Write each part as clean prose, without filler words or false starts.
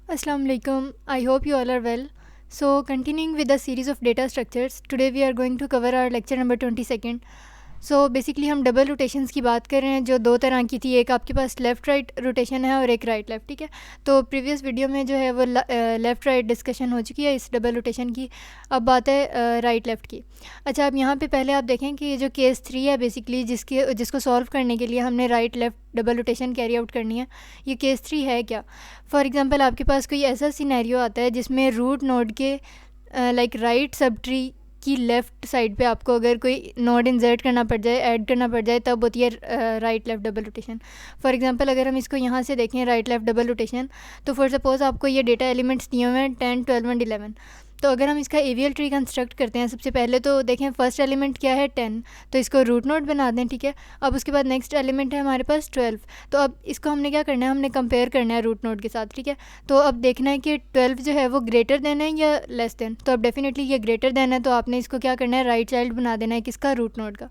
Assalamu alaikum. I hope you all are well. So, continuing with the series of data structures, today we are going to cover our lecture number 22nd. So basically हम double rotations की बात कर रहे हैं जो दो तरह की थी, एक आपके पास लेफ़्ट राइट रोटेशन है और एक राइट लेफ़्ट, ठीक है। तो प्रीवियस वीडियो में जो है वो लेफ़्ट राइट डिस्कशन हो चुकी है इस डबल रोटेशन की। अब बात है राइट लेफ़्ट की। अच्छा, अब यहाँ पे पहले आप देखें कि ये जो केस 3 है बेसिकली जिसको सॉल्व करने के लिए हमने right left double rotation carry out करनी है। ये केस 3 है क्या? फॉर एग्ज़ाम्पल आपके पास कोई ऐसा सिनेरियो आता है जिसमें रूट नोड के लाइक राइट सब ट्री की लेफ़्ट साइड पे आपको अगर कोई नोड इंसर्ट करना पड़ जाए, ऐड करना पड़ जाए, तब होती है right left double rotation. For example अगर हम इसको यहाँ से देखें राइट लेफ़्ट डबल रोटेशन, तो फॉर सपोज़ आपको ये डेटा एलिमेंट्स दिए हुए हैं 10, 12 एंड 11। तो अगर हम इसका एवीएल ट्री कंस्ट्रक्ट करते हैं, सबसे पहले तो देखें फर्स्ट एलिमेंट क्या है 10, तो इसको रूट नोड बना दें, ठीक है। अब उसके बाद नेक्स्ट एलिमेंट है हमारे पास 12, तो अब इसको हमने क्या करना है, हमने कंपेयर करना है रूट नोड के साथ, ठीक है। तो अब देखना है कि 12 जो है वो ग्रेटर देन है या लेस देन। तो अब डेफिनेटली ये ग्रेटर देन है, तो आपने इसको क्या करना है, राइट चाइल्ड बना देना है किसका, रूट नोड का।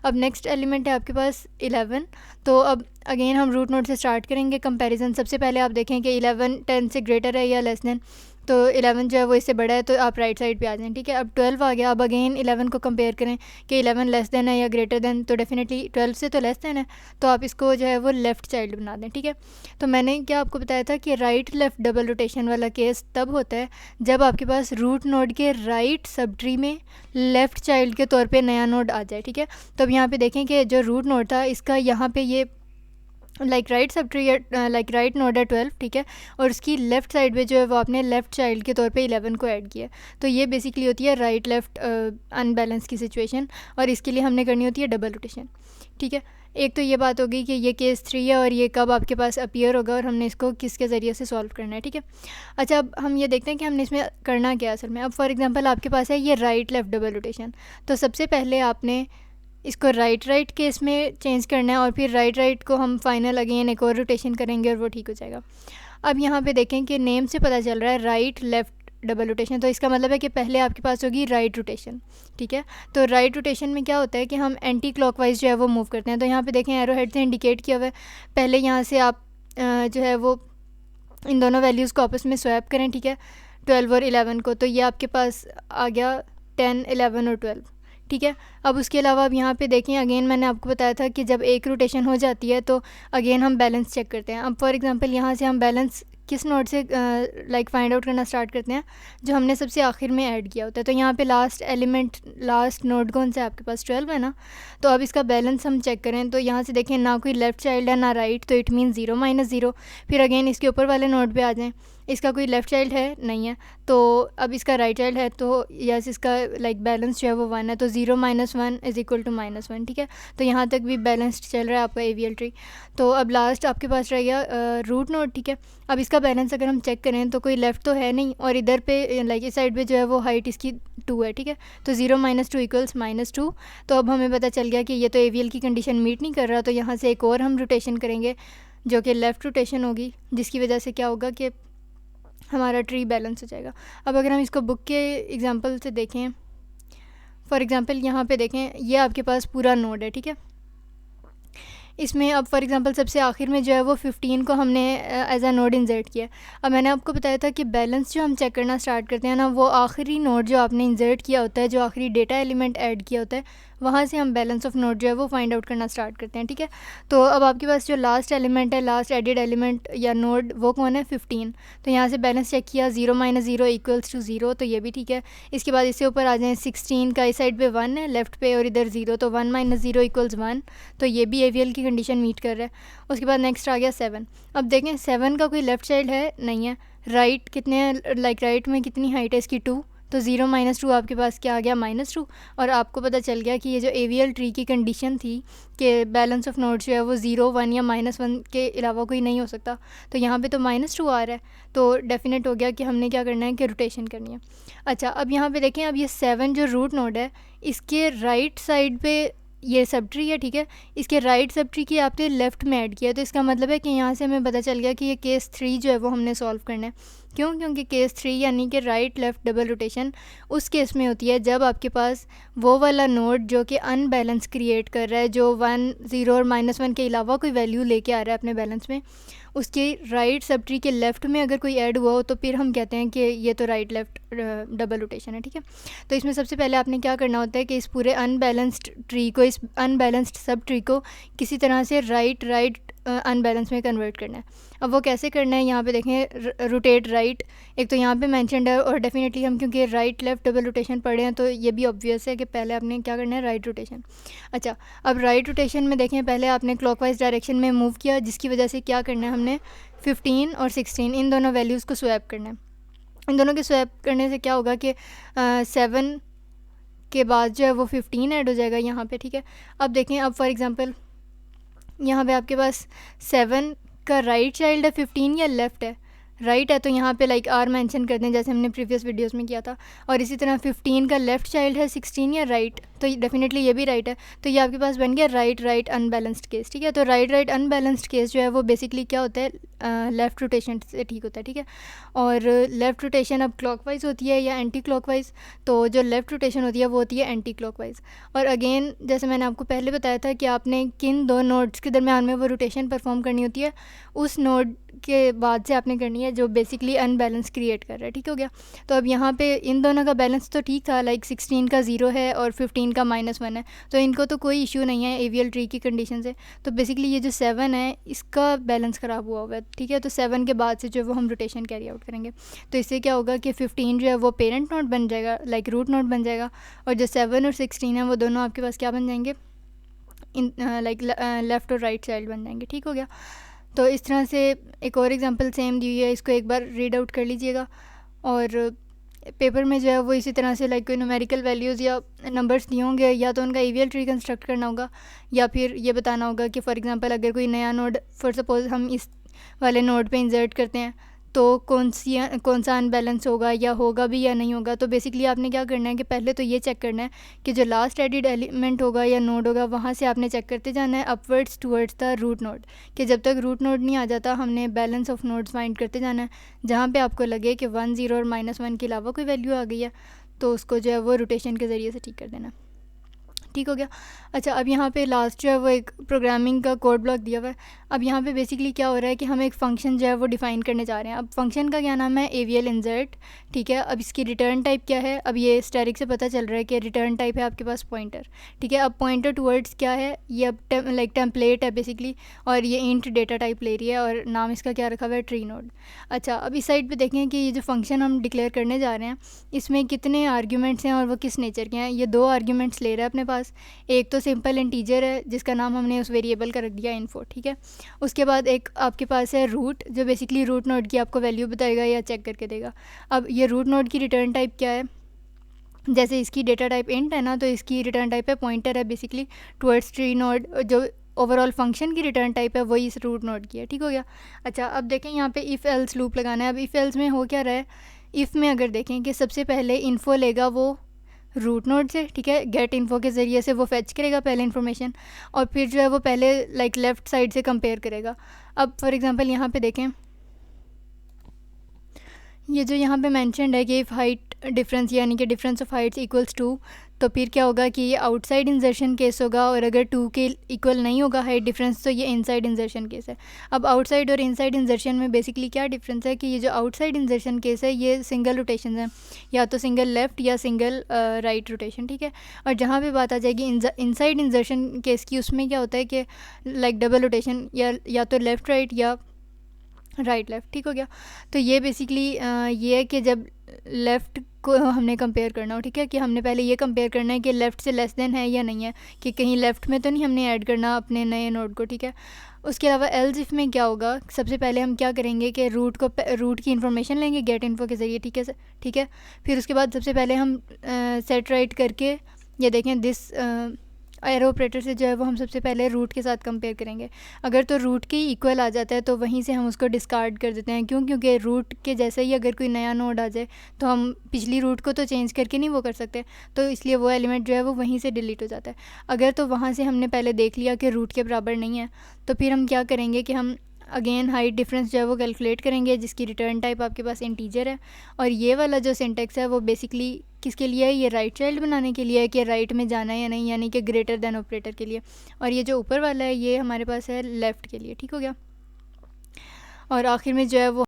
अब नेक्स्ट एलिमेंट है आपके पास 11, तो अब अगेन हम रूट नोड से स्टार्ट करेंगे कंपैरिजन। सबसे पहले आप देखें कि 11 10 से ग्रेटर है या लेस देन, तो 11 जो है वो इससे बड़ा है, तो आप राइट साइड पे आ जाएं, ठीक है। अब 12 आ गया, अब अगेन 11 को कंपेयर करें कि 11 लेस देन है या ग्रेटर देन, तो डेफिनेटली 12 से तो लेस देन है, तो आप इसको जो है वो लेफ़्ट चाइल्ड बना दें, ठीक है। तो मैंने क्या आपको बताया था कि राइट लेफ़्ट डबल रोटेशन वाला केस तब होता है जब आपके पास रूट नोड के राइट सब ट्री में लेफ़्ट चाइल्ड के तौर पर नया नोड आ जाए, ठीक है। तो अब यहाँ पर देखें कि जो रूट नोड था इसका यहाँ पर ये like right sub tree like right node है 12, ठीक है, और उसकी लेफ़्ट साइड पे जो है वो आपने लेफ़्ट चाइल्ड के तौर पे 11 को ऐड किया। तो ये बेसिकली होती है राइट लेफ़्ट अनबैलेंस की सिचुएशन, और इसके लिए हमने करनी होती है डबल रोटेशन, ठीक है। एक तो ये बात होगी कि ये केस 3 है और ये कब आपके पास अपीयर होगा और हमने इसको किसके ज़रिए से सॉल्व करना है, ठीक है। अच्छा, अब हम ये देखते हैं कि हमने इसमें करना क्या असल में। अब फॉर एग्ज़ाम्पल आपके पास है ये राइट लेफ़्ट डबल रोटेशन, तो सबसे पहले आपने इसको राइट केस में चेंज करना है और फिर राइट को हम फाइनल अगेन एक और रोटेशन करेंगे और वो ठीक हो जाएगा। अब यहाँ पे देखें कि नेम से पता चल रहा है राइट लेफ़्ट डबल रोटेशन, तो इसका मतलब है कि पहले आपके पास होगी राइट रोटेशन, ठीक है। तो राइट रोटेशन में क्या होता है कि हम एंटी क्लॉकवाइज जो है वो मूव करते हैं। तो यहाँ पे देखें एरो हेड से इंडिकेट किया हुआ है। पहले यहाँ से आप जो है वो इन दोनों वैल्यूज़ को आपस में स्वैप करें, ठीक है, 12 और 11 को, तो ये आपके पास आ गया 10, 11 और 12, ठीक है। अब उसके अलावा अब यहाँ पे देखें, अगेन मैंने आपको बताया था कि जब एक रोटेशन हो जाती है तो अगेन हम बैलेंस चेक करते हैं। अब फॉर एग्जांपल यहाँ से हम बैलेंस किस नोड से लाइक फाइंड आउट करना स्टार्ट करते हैं, जो हमने सबसे आखिर में ऐड किया होता है। तो यहाँ पे लास्ट एलिमेंट लास्ट नोड कौन सा है आपके पास, 12 है ना। तो अब इसका बैलेंस हम चेक करें तो यहाँ से देखें ना कोई लेफ़्ट चाइल्ड है ना राइट, तो इट मीन 0 -0। फिर अगेन इसके ऊपर वाले नोड पे आ जाएँ, इसका कोई लेफ़्ट चाइल्ड है नहीं है, तो अब इसका राइट चाइल्ड है, तो यस इसका लाइक बैलेंस जो है वो 1 है, तो 0 - 1 = -1, ठीक है। तो यहाँ तक भी बैलेंस्ड चल रहा है आपका एवीएल ट्री। तो अब लास्ट आपके पास रह गया रूट नोड, ठीक है। अब इसका बैलेंस अगर हम चेक करें तो कोई लेफ़्ट तो है नहीं, और इधर पे लाइक इस साइड पे जो है वो हाइट इसकी 2 है, ठीक है। तो 0 - 2 = -2। तो अब हमें पता चल गया कि ये तो एवीएल की कंडीशन मीट नहीं कर रहा, तो यहाँ से एक और हम रोटेशन करेंगे जो कि लेफ़्ट रोटेशन होगी, जिसकी वजह से क्या होगा कि हमारा ट्री बैलेंस हो जाएगा। अब अगर हम इसको बुक के एग्जांपल से देखें, फॉर एग्जांपल यहाँ पे देखें ये आपके पास पूरा नोड है, ठीक है। इसमें अब फॉर एग्जांपल सबसे आखिर में जो है वो 15 को हमने एज अ नोड इंसर्ट किया। अब मैंने आपको बताया था कि बैलेंस जो हम चेक करना स्टार्ट करते हैं ना, वो आखिरी नोड जो आपने इंसर्ट किया होता है, जो आखिरी डेटा एलिमेंट ऐड किया होता है, वहाँ से हम बैलेंस ऑफ नोड जो है वो फाइंड आउट करना स्टार्ट करते हैं, ठीक है। तो अब आपके पास जो लास्ट एलिमेंट है, लास्ट एडेड एलिमेंट या नोड, वो कौन है, 15। तो यहाँ से बैलेंस चेक किया, 0 - 0 = 0, तो ये भी ठीक है। इसके बाद इससे ऊपर आ जाएँ, 16 का इस साइड पे 1 है लेफ़्ट पे और इधर 0, तो 1 - 0 = 1, तो ये भी एवीएल की कंडीशन मीट कर रहा है। उसके बाद नेक्स्ट आ गया 7। अब देखें 7 का कोई लेफ़्ट चाइल्ड है नहीं है, राइट कितने लाइक राइट में कितनी हाइट है इसकी 2, तो 0 - 2 आपके पास क्या आ गया, -2। और आपको पता चल गया कि ये जो एवीएल ट्री की कंडीशन थी कि बैलेंस ऑफ नोड जो है वो 0, 1 या -1 के अलावा कोई नहीं हो सकता, तो यहाँ पे तो -2 आ रहा है, तो डेफिनेट हो गया कि हमने क्या करना है कि रोटेशन करनी है। अच्छा, अब यहाँ पे देखें, अब ये 7 जो रूट नोड है, इसके राइट साइड पे ये सब ट्री है, ठीक है। इसके राइट सब ट्री की आपने लेफ़्ट में ऐड किया, तो इसका मतलब है कि यहाँ से हमें पता चल गया कि ये केस 3 जो है वो हमने सॉल्व करना है। क्यों? क्योंकि केस 3 यानी कि राइट लेफ़्ट डबल रोटेशन उस केस में होती है जब आपके पास वो वाला नोड जो कि अनबैलेंस क्रिएट कर रहा है, जो 1, 0 और -1 के अलावा कोई वैल्यू लेके आ रहा है अपने बैलेंस में, उसके राइट सब ट्री के लेफ़्ट में अगर कोई ऐड हुआ हो तो फिर हम कहते हैं कि ये तो राइट लेफ़्ट डबल रोटेशन है, ठीक है। तो इसमें सबसे पहले आपने क्या करना होता है कि इस पूरे अनबैलेंस्ड ट्री को, इस अनबैलेंस्ड सब ट्री को किसी तरह से राइट अनबैलेंस में कन्वर्ट करना है। अब वो कैसे करना है, यहाँ पे देखें रोटेट राइट, एक तो यहाँ पे मेंशन्ड है, और डेफिनेटली हम क्योंकि राइट लेफ़्ट डबल रोटेशन पढ़े हैं तो ये भी ऑब्वियस है कि पहले आपने क्या करना है, राइट रोटेशन। अच्छा, अब राइट रोटेशन में देखें पहले आपने क्लॉकवाइज डायरेक्शन में मूव किया, जिसकी वजह से क्या करना है, हमने 15 और 16 इन दोनों वैल्यूज़ को स्वैप करना है। इन दोनों के स्वैप करने से क्या होगा कि 7 के बाद जो है वो 15 ऐड हो जाएगा यहाँ पे, ठीक है। अब देखें, अब फॉर एग्ज़ाम्पल यहाँ पे आपके पास 7 का राइट चाइल्ड है 15 या लेफ़्ट है, राइट है, तो यहाँ पे लाइक आर मेंशन कर दें जैसे हमने प्रीवियस वीडियोस में किया था। और इसी तरह 15 का लेफ़्ट चाइल्ड है 16 या राइट, तो डेफिनेटली ये भी राइट है, तो ये आपके पास बन गया राइट अनबैलेंस्ड केस, ठीक है। तो राइट अनबैलेंस्ड केस जो है वो बेसिकली क्या होता है, लेफ़्ट रोटेशन से ठीक होता है, ठीक है। और लेफ़्ट रोटेशन अब क्लॉकवाइज होती है या एंटी क्लॉकवाइज, तो जो लेफ़्ट रोटेशन होती है वो होती है एंटी क्लॉकवाइज। और अगेन जैसे मैंने आपको पहले बताया था कि आपने किन दो नोड्स के दरमियान में वो रोटेशन परफॉर्म करनी होती है, उस नोड के बाद से आपने करनी है जो बेसिकली अनबैलेंस क्रिएट कर रहा है, ठीक हो गया। तो अब यहाँ पे इन दोनों का बैलेंस तो ठीक था, लाइक 16 का 0 है और 15 का -1 है, तो इनको तो कोई इशू नहीं है एवीएल ट्री की कंडीशन से। तो बेसिकली ये जो 7 है इसका बैलेंस ख़राब हुआ हुआ है, ठीक है। तो 7 के बाद से जो वो हम रोटेशन कैरी आउट करेंगे, तो इससे क्या होगा कि 15 जो है वो पेरेंट नोड बन जाएगा, लाइक रूट नोड बन जाएगा, और जो 7 और 16 है वो दोनों आपके पास क्या बन जाएंगे, लाइक लेफ़्ट और राइट चाइल्ड बन जाएंगे, ठीक हो गया। तो इस तरह से एक और एग्जांपल सेम दी हुई है, इसको एक बार रीड आउट कर लीजिएगा। और पेपर में जो है वो इसी तरह से लाइक कोई न्यूमेरिकल वैल्यूज़ या नंबर्स दिए होंगे, या तो उनका ईवीएल ट्री कंस्ट्रक्ट करना होगा, या फिर ये बताना होगा कि फॉर एग्जांपल अगर कोई नया नोड फॉर सपोज़ हम इस वाले नोड पे इंसर्ट करते हैं तो कौन सा अनबैलेंस होगा, या होगा भी या नहीं होगा। तो बेसिकली आपने क्या करना है कि पहले तो ये चेक करना है कि जो लास्ट एडिड एलिमेंट होगा या नोड होगा वहाँ से आपने चेक करते जाना है upwards towards the root node, कि जब तक रूट नोड नहीं आ जाता हमने बैलेंस ऑफ नोड्स फाइंड करते जाना है। जहाँ पे आपको लगे कि 1 0 और -1 के अलावा कोई वैल्यू आ गई है तो उसको जो है वो रोटेशन के ज़रिए से ठीक कर देना, ठीक हो गया। अच्छा, अब यहाँ पे लास्ट जो है वो एक प्रोग्रामिंग का कोड ब्लॉक दिया हुआ है। अब यहाँ पे बेसिकली क्या हो रहा है कि हम एक फ़ंक्शन जो है वो डिफ़ाइन करने जा रहे हैं। अब फंक्शन का क्या नाम है, एवीएल इंसर्ट, ठीक है। अब इसकी रिटर्न टाइप क्या है, अब ये स्टैटिक से पता चल रहा है कि रिटर्न टाइप है आपके पास पॉइंटर, ठीक है। अब पॉइंटर टूवर्ड्स क्या है, ये अब लाइक टेम्पलेट है बेसिकली, और ये इंट डेटा टाइप ले रही है, और नाम इसका क्या रखा हुआ है, ट्री नोड। अच्छा, अब इस साइड पे देखें कि ये जो फंक्शन हम डिक्लेयर करने जा रहे हैं इसमें कितने आर्ग्यूमेंट्स हैं और वो किस नेचर के हैं। ये 2 आर्ग्यूमेंट्स ले रहा है अपने पास, एक तो सिंपल इंटीजर है जिसका नाम हमने उस वेरिएबल का रख दिया इन्फो, ठीक है। उसके बाद एक आपके पास है रूट, जो बेसिकली रूट नोड की आपको वैल्यू बताएगा या चेक करके देगा। अब ये रूट नोड की रिटर्न टाइप क्या है, जैसे इसकी डेटा टाइप इंट है ना, तो इसकी रिटर्न टाइप है पॉइंटर है बेसिकली टुवर्ड्स ट्री नोड। जो ओवरऑल फंक्शन की रिटर्न टाइप है वही इस रूट नोड की है, ठीक हो गया। अच्छा, अब देखें यहाँ पे इफ़ एल्स लूप लगाना है। अब इफ़ एल्स में हो क्या रहा है, इफ़ में अगर देखें कि सबसे पहले इन्फो लेगा वो रूट नोड से, ठीक है, गेट इन्फो के ज़रिए से वो फेच करेगा पहले इन्फॉर्मेशन, और फिर जो है वो पहले लाइक लेफ़्ट साइड से कंपेयर करेगा। अब फॉर एग्जांपल यहाँ पे देखें, ये जो यहाँ पे मेंशन्ड है कि इफ़ हाइट डिफरेंस यानी कि डिफरेंस ऑफ हाइट्स इक्वल्स 2, तो फिर क्या होगा कि ये आउटसाइड इंसर्शन केस होगा, और अगर 2 के इक्वल नहीं होगा हाइट डिफरेंस तो ये इनसाइड इंसर्शन केस है। अब आउटसाइड और इनसाइड इंसर्शन में बेसिकली क्या डिफरेंस है कि ये जो आउटसाइड इंसर्शन केस है ये सिंगल रोटेशन है, या तो सिंगल लेफ़्ट या सिंगल राइट रोटेशन, ठीक है। और जहाँ पे बात आ जाएगी इनसाइड इंसर्शन केस की, उसमें क्या होता है कि लाइक डबल रोटेशन, या तो लेफ़्ट राइट या राइट लेफ़्ट, ठीक हो गया। तो ये बेसिकली ये है कि जब लेफ़्ट को हमने कंपेयर करना हो, ठीक है, कि हमने पहले ये कंपेयर करना है कि लेफ़्ट से लेस देन है या नहीं है, कि कहीं लेफ़्ट में तो नहीं हमने ऐड करना अपने नए नोड को, ठीक है। उसके अलावा एल्स इफ में क्या होगा, सबसे पहले हम क्या करेंगे कि रूट की इन्फॉर्मेशन लेंगे गेट इन्फो के ज़रिए, ठीक है, ठीक है। फिर उसके बाद सबसे पहले हम सेट राइट करके ये देखें दिस एरो ऑपरेटर से जो है वो हम सबसे पहले रूट के साथ कंपेयर करेंगे। अगर तो रूट के इक्वल आ जाता है तो वहीं से हम उसको डिस्कार्ड कर देते हैं, क्यों, क्योंकि रूट के जैसे ही अगर कोई नया नोड आ जाए तो हम पिछली रूट को तो चेंज करके नहीं वो कर सकते, तो इसलिए वो एलिमेंट जो है वो वहीं से डिलीट हो जाता है। अगर तो वहाँ से हमने पहले देख लिया कि रूट के बराबर नहीं है, तो फिर हम क्या करेंगे कि हम अगेन हाइट डिफरेंस जो है वो कैलकुलेट करेंगे, जिसकी रिटर्न टाइप आपके पास इंटीजर है। और ये वाला जो सिंटेक्स है वो बेसिकली किसके लिए है, ये राइट चाइल्ड बनाने के लिए है कि राइट में जाना है या नहीं, यानी कि ग्रेटर देन ऑपरेटर के लिए। और ये जो ऊपर वाला है ये हमारे पास है लेफ़्ट के लिए, ठीक हो गया। और आखिर में जो है वो